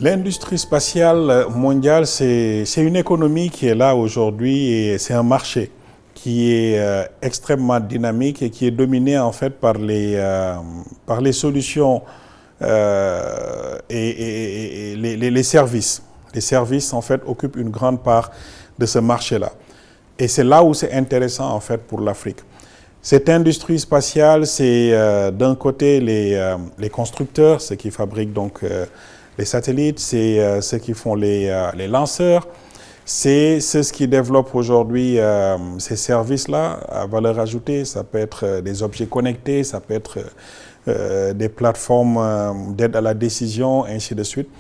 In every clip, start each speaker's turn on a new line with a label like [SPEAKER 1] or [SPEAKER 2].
[SPEAKER 1] L'industrie spatiale mondiale, c'est une économie qui est là aujourd'hui et c'est un marché qui est extrêmement dynamique et qui est dominé en fait par les solutions et les services. Les services en fait occupent une grande part de ce marché-là. Et c'est là où c'est intéressant en fait pour l'Afrique. Cette industrie spatiale, c'est d'un côté les constructeurs, ceux qui fabriquent donc les satellites, c'est ceux qui font les lanceurs, c'est ceux qui développent aujourd'hui ces services-là à valeur ajoutée. Ça peut être des objets connectés, ça peut être des plateformes d'aide à la décision, ainsi de suite.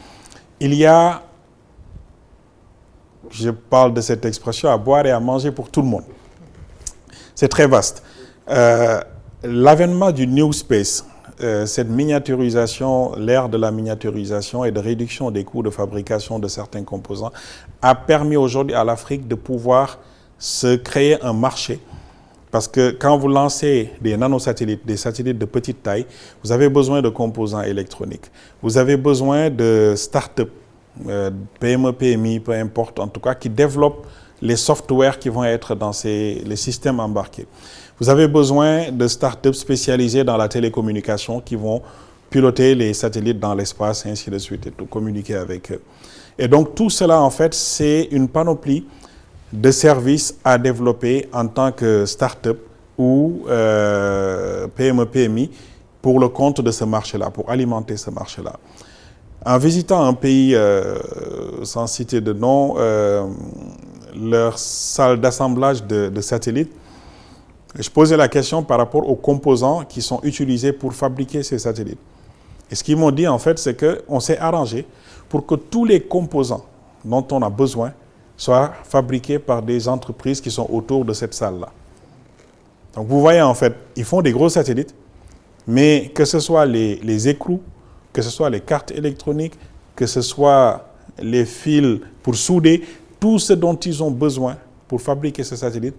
[SPEAKER 1] Il y a, je parle de cette expression, à boire et à manger pour tout le monde. C'est très vaste. L'avènement du New Space, cette miniaturisation, l'ère de la miniaturisation et de réduction des coûts de fabrication de certains composants a permis aujourd'hui à l'Afrique de pouvoir se créer un marché. Parce que quand vous lancez des nanosatellites, des satellites de petite taille, vous avez besoin de composants électroniques. Vous avez besoin de start-up, PME, PMI, peu importe, en tout cas, qui développent les softwares qui vont être dans les systèmes embarqués. Vous avez besoin de startups spécialisées dans la télécommunication qui vont piloter les satellites dans l'espace, et ainsi de suite, et tout, communiquer avec eux. Et donc, tout cela, en fait, c'est une panoplie de services à développer en tant que start-up ou PME, PMI pour le compte de ce marché-là, pour alimenter ce marché-là. En visitant un pays, sans citer de nom, leur salle d'assemblage de satellites, je posais la question par rapport aux composants qui sont utilisés pour fabriquer ces satellites. Et ce qu'ils m'ont dit, en fait, c'est qu'on s'est arrangé pour que tous les composants dont on a besoin soient fabriqués par des entreprises qui sont autour de cette salle-là. Donc, vous voyez, en fait, ils font des gros satellites, mais que ce soit les écrous, que ce soit les cartes électroniques, que ce soit les fils pour souder, tout ce dont ils ont besoin pour fabriquer ces satellites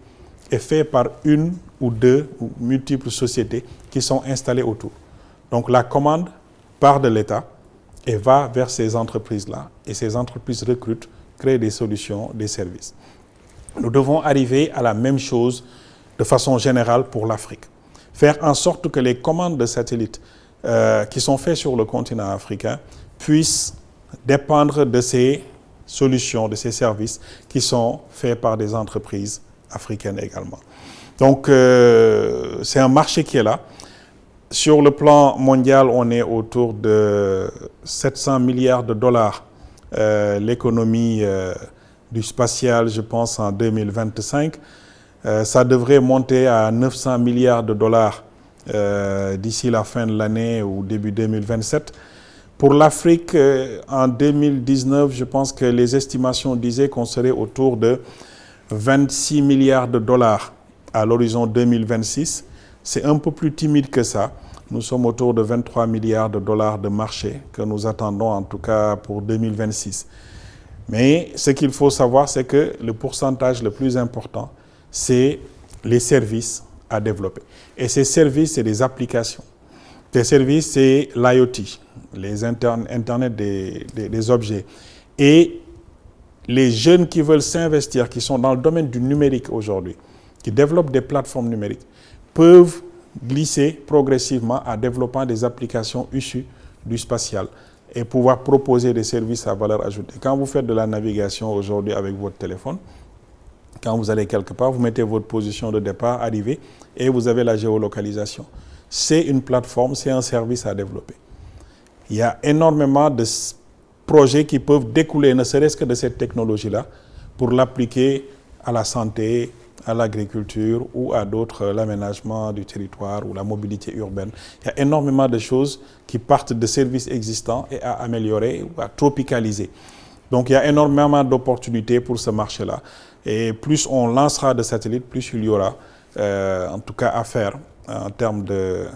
[SPEAKER 1] est fait par une ou deux ou multiples sociétés qui sont installées autour. Donc la commande part de l'État et va vers ces entreprises-là. Et ces entreprises recrutent, créent des solutions, des services. Nous devons arriver à la même chose de façon générale pour l'Afrique. Faire en sorte que les commandes de satellites qui sont faites sur le continent africain puissent dépendre de ces solutions, de ces services qui sont faits par des entreprises africaines également. Donc, c'est un marché qui est là. Sur le plan mondial, on est autour de 700 milliards de dollars. L'économie du spatial, je pense, en 2025. Ça devrait monter à 900 milliards de dollars d'ici la fin de l'année ou début 2027. Pour l'Afrique, en 2019, je pense que les estimations disaient qu'on serait autour de 26 milliards de dollars à l'horizon 2026. C'est un peu plus timide que ça. Nous sommes autour de 23 milliards de dollars de marché que nous attendons en tout cas pour 2026. Mais ce qu'il faut savoir, c'est que le pourcentage le plus important, c'est les services à développer. Et ces services, c'est des applications. Ces services, c'est l'IoT, les Internet des objets. Et les jeunes qui veulent s'investir, qui sont dans le domaine du numérique aujourd'hui, qui développent des plateformes numériques, peuvent glisser progressivement en développant des applications issues du spatial et pouvoir proposer des services à valeur ajoutée. Quand vous faites de la navigation aujourd'hui avec votre téléphone, quand vous allez quelque part, vous mettez votre position de départ, arrivée, et vous avez la géolocalisation. C'est une plateforme, c'est un service à développer. Il y a énormément de projets qui peuvent découler, ne serait-ce que de cette technologie-là, pour l'appliquer à la santé, à l'agriculture ou à d'autres, l'aménagement du territoire ou la mobilité urbaine. Il y a énormément de choses qui partent de services existants et à améliorer ou à tropicaliser. Donc il y a énormément d'opportunités pour ce marché-là. Et plus on lancera de satellites, plus il y aura en tout cas à faire en termes de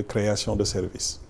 [SPEAKER 1] création de services.